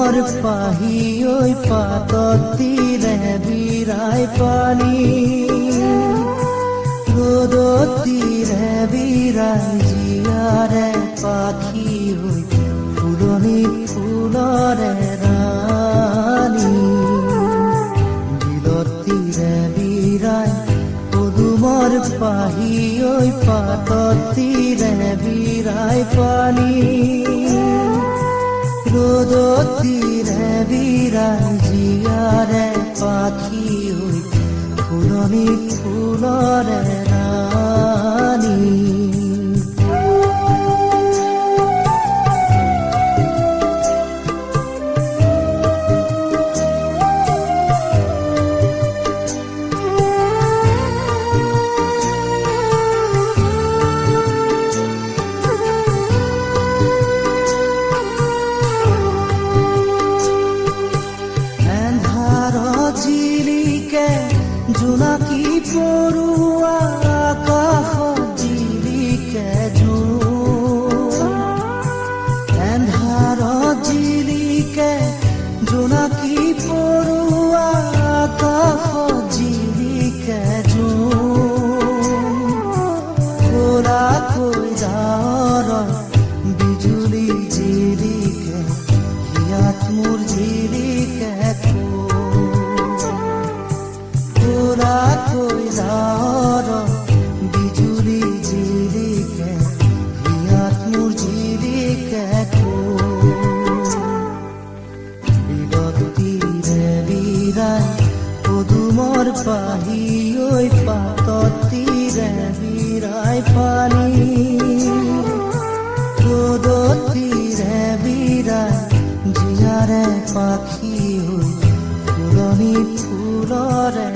পাহি ঐ পাতত তীৰে বিৰাই পানী ৰ'দত তীৰে বিৰাই জীয়াৰে পাখি ঐ ফুলনি ফুলৰে ৰাণী বিলত তীৰে বিৰাই পদুমৰ পাহি ঐ পাতত তীৰে বিৰাই পানী ৰোদত তীৰে বিৰাই জীয়াৰে পাখি ঐ ফুলনি ফুলৰে ৰাণী জোনাকী পৰুৱা আকাশত জিলিকে এন্ধাৰত জিলিকে জোনাকী পৰুৱা আকাশত জিলিকে ক'লাকৈ ডাৱৰত বিজুলী জিলিকে হিয়াত মোৰ জিলিকে ক'লাকৈ ডাৱৰত বিজুলী জিলিকে হিয়াত মোৰ জিলিকে বিলত তীৰে বিৰাই পদুমৰ পাহি ঐ পাতত তীৰে বিৰাই পানী ৰ'দত তীৰে বিৰাই জীয়াৰে পাখি ঐ ফুলনি ফুলৰে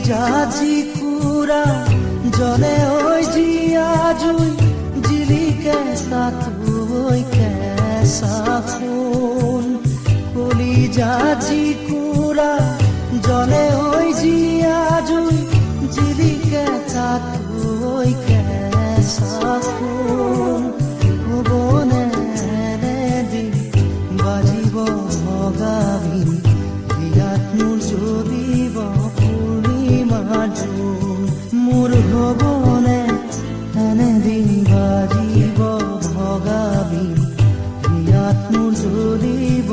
জাজি কুৰা জলে ঐ জীয়া জুই জিলিকে তাতু ঐ কেঁচা সোণ কলি জাজি কুৰা জলে ঐ জীয়া জুই জিলিকে তাতু ঐ কেঁচা সোণ হ'বনে এদিন বাজিব ভগাবি বিয়াত মোৰ জ্বলিব মোৰ হ'বনে এনেদিন বাজিব ভগাবি বিয়াত মোৰ জ্বলিব